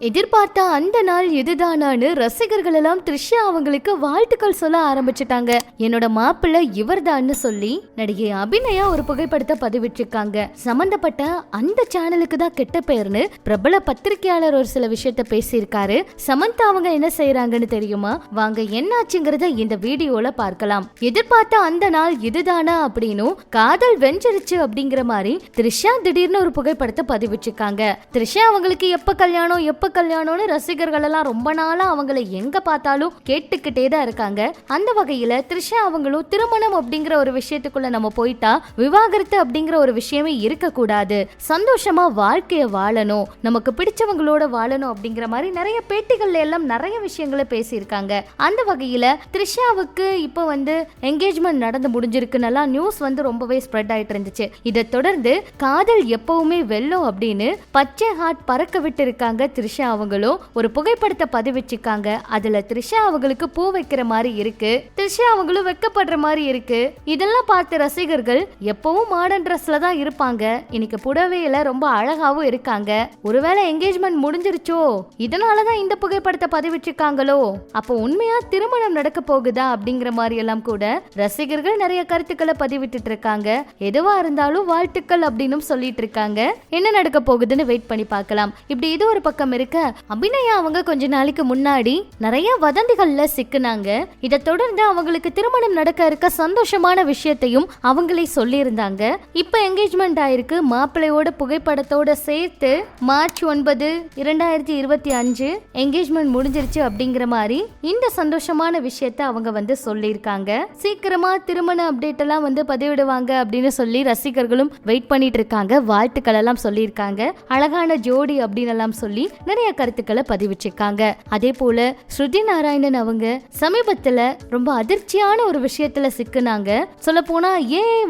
எதிர்பார்த்த அந்த நாள் இதுதானான்னு ரசிகர்கள் எல்லாம் த்ரிஷா அவங்களுக்கு வாழ்த்துக்கள் சொல்ல ஆரம்பிச்சுட்டாங்க. என்னோட மாப்பிள்ளை இவர்தான்னு சொல்லி நடிகை அபிநயா ஒரு புகைப்படத்தை பதிவிட்டிருக்காங்க. சம்பந்தப்பட்ட அந்த சேனலுக்கு தான் கெட்ட பெயர்னு பிரபல பத்திரிகையாளர் ஒரு சில விஷயத்த பேசியிருக்காரு. சமந்தா அவங்க என்ன செய்யறாங்கன்னு தெரியுமா? வாங்க என்னாச்சுங்கிறத இந்த வீடியோல பார்க்கலாம். எதிர்பார்த்த அந்த நாள் இதுதானா அப்படின்னு காதல் வெஞ்சிருச்சு அப்படிங்கிற மாதிரி த்ரிஷா திடீர்னு ஒரு புகைப்படத்தை பதிவிட்டிருக்காங்க. த்ரிஷா அவங்களுக்கு எப்ப கல்யாணம்னு ரசிகர்கள் எல்லாம் ரொம்ப நாளா அவங்களை எங்க பார்த்தாலும் கேட்டுக்கிட்டே தான் இருக்காங்க. அந்த வகையில த்ரிஷா அவங்களும் திருமணம் அப்படிங்கிற ஒரு விஷயத்துக்குள்ள நம்ம போயிட்டா விவாகரத்து அப்படிங்கிற ஒரு விஷயமே இருக்க கூடாது, சந்தோஷமா வாழ்க்கைய வாழணும், நமக்கு பிடிச்சவங்களோட வாழணும் அப்படிங்கிற மாதிரி நிறைய பேட்டிகள்ல எல்லாம் நிறைய விஷயங்களை பேசியிருக்காங்க. அந்த வகையில த்ரிஷாவுக்கு இப்போ என்கேஜ்மெண்ட் நடந்து முடிஞ்சிருக்குன்னு நியூஸ் ரொம்பவே ஸ்ப்ரெட் ஆயிட்டு இருந்துச்சு. இதை தொடர்ந்து காதல் எப்பவுமே வெல்லும் அப்படின்னு பச்சை ஹார்ட் பறக்க விட்டு இருக்காங்க. த்ரிஷா அவங்களும் ஒரு புகைப்படத்தை பதிவிச்சிருக்காங்க. அதுல த்ரிஷா அவங்களுக்கு பூ வைக்கிற மாதிரி இருக்கு, த்ரிஷா அவங்களும் வெக்கப்படுற மாதிரி இருக்கு. இதெல்லாம் பார்த்த ரசிகர்கள் எப்பவும் மாடர்ன் ட்ரெஸ்ல தான் இருப்பாங்க, இன்னைக்கு புடவையில ரொம்ப அழகாவும் இருக்காங்க, ஒருவேளை என்கேஜ்மெண்ட் முடிஞ்சிருச்சோ இதனாலதான் இந்த புகைப்படத்தை பதிவிச்சிருக்காங்களோ, அப்போ உண்மையா திருமணம் நடக்க போகுதா அப்படிங்கிற மாதிரி எல்லாம் கூட ரசிகர்கள் நிறைய கருத்துக்களை பதிவிட்டு இருக்காங்க. எதுவா இருந்தாலும் வாழ்த்துக்கள் அப்படின்னு சொல்லிட்டு இருக்காங்க. என்ன நடக்க போகுதுன்னு வெயிட் பண்ணி பார்க்கலாம். இப்படி இது ஒரு பக்கம் இருக்க, அபிநயா அவங்க கொஞ்ச நாளைக்கு முன்னாடி நிறைய வதந்திகள்ல சிக்கினாங்க. இதை தொடர்ந்து அவங்களுக்கு திருமணம் நடக்க இருக்க சந்தோஷமான விஷயத்தையும் அவங்களே சொல்லி இருந்தாங்க. இப்ப என்கேஜ்மெண்ட் ஆயிருக்கு. மாப்பிள்ளையோட புகைப்படத்தோட சேர்த்து மார்ச் 9, 2025 என்கேஜ்மெண்ட் முடிஞ்சிருச்சு அப்படிங்கிற மாதிரி இந்த சந்தோஷமான விஷயத்த அவங்க சொல்லியிருக்காங்க. சீக்கிரமா திருமண அப்டேட் எல்லாம் பதிவிடுவாங்க அப்படின்னு சொல்லி ரசிகர்களும் வெயிட் பண்ணிட்டு இருக்காங்க. வாழ்த்துக்கள் எல்லாம் சொல்லியிருக்காங்க. அழகான ஜோடி அப்படின்னு எல்லாம் சொல்லி நிறைய கருத்துக்களை பதிவிச்சிருக்காங்க. அதே போல ஸ்ருதி நாராயணன் அவங்க சமீபத்துல ரொம்ப அதிர்ச்சியான ஒரு விஷயத்துல சிக்கினாங்க. சொல்ல போனா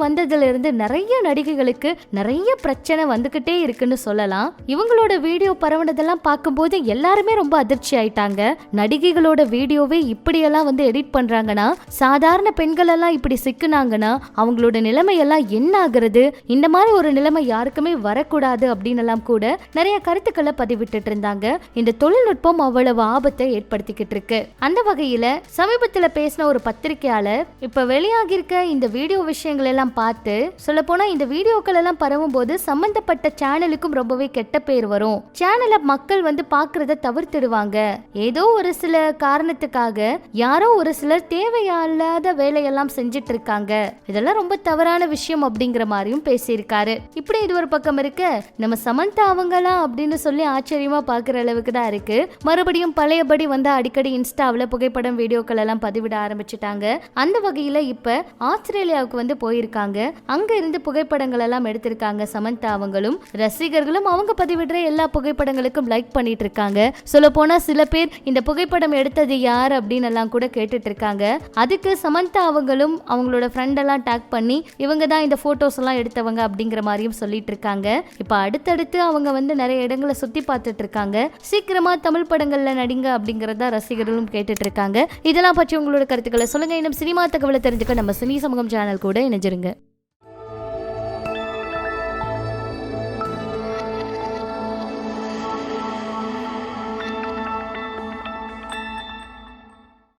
வந்ததுல இருந்து நிறைய நடிகைகளுக்கு நிறைய பிரச்சனை வந்துகிட்டே இருக்குன்னு சொல்லலாம். இவங்களோட வீடியோ பரவனதெல்லாம் பார்க்கும்போது எல்லாருமே ரொம்ப அதிர்ச்சி ஆயிட்டாங்க. நடிகைகளோட வீடியோவே இப்படியெல்லாம் எடிட் பண்றாங்கன்னா சாதாரண பெண்கள் எல்லாம் இப்படி சிக்கினாங்கன்னா அவங்களோட நிலைமை எல்லாம் என்ன ஆகுறது? இந்த மாதிரி ஒரு நிலைமை யாருக்குமே வரக்கூடாது அப்படின்னு எல்லாம் கூட நிறைய கருத்துக்களை பதிவிட்டு இருந்தாங்க. இந்த தொழில்நுட்பம் அவ்வளவு ஆபத்தை ஏற்படுத்திக்கிட்டு இருக்கு. அந்த வகையில சமீபத்துல பேசின ஒரு பத்திரிகையாளர் இப்ப வெளியாகி இருக்க இந்த வீடியோ விஷயங்கள் எல்லாம் பார்த்து சொல்ல போனா இந்த வீடியோக்கள் எல்லாம் பரவும் போது சம்பந்தப்பட்ட சேனலுக்கும் ரொம்பவே கெட்ட பேர் வரும், சேனலை மக்கள் பாக்குறத தவிர்த்திடுவாங்க, ஏதோ ஒரு சில காரணத்துக்காக யாரோ ஒரு சிலர் தேவையில்லாத வேலையெல்லாம் செஞ்சிட்டு இருக்காங்க, இதெல்லாம் ரொம்ப தவறான விஷயம் அப்படிங்கிற மாதிரியும் பேசியிருக்காரு. இப்படி இது ஒரு பக்கம் இருக்க, நம்ம சமந்தா அவங்களா அப்படின்னு சொல்லி ஆச்சரியமா பாக்குற அளவுக்கு தான் இருக்கு. மறுபடியும் பழையபடி அடிக்கடி இன்ஸ்டாவில் புகைப்படம் வீடியோக்கள் எல்லாம் பதிவிட ஆரம்பிச்சுட்டாங்க. அந்த வகையில இப்ப ஆஸ்திரேலியாவுக்கு போயிருக்காங்க. அங்க இருந்து புகைப்படங்கள் எல்லாம் எடுத்திருக்காங்க. சமந்தா அவங்களும் ரசிகர்களும் அவங்க பதிவிடுற எல்லா புகைப்படங்களுக்கும் லைக் பண்ணிட்டு இருக்காங்க. சொல்ல போனா சில பேர் இந்த புகைப்படம் எடுத்தது யார் அப்படின்னு எல்லாம் கூட கேட்டுட்டு இருக்காங்க. அதுக்கு சமந்தா அவங்களும் அவங்களோட ஃப்ரெண்ட் எல்லாம் டாக் பண்ணி இவங்க தான் இந்த போட்டோஸ் எல்லாம் எடுத்தவங்க அப்படிங்கிற மாதிரியும் சொல்லிட்டு இருக்காங்க. இப்ப அடுத்தடுத்து அவங்க நிறைய இடங்களை சுத்தி பார்த்துட்டு இருக்காங்க. சீக்கிரமா தமிழ் படங்கள்ல நடிங்க அப்படிங்கறத ரசிகர்களும் கேட்டுட்டு இருக்காங்க. இதெல்லாம் பற்றி உங்களோட கருத்துக்களை சொல்லுங்க. இன்னும் சினிமா தகவலை தெரிஞ்சுக்க நம்ம சினி சமூகம் சேனல் கூட இணைஞ்சிருங்க.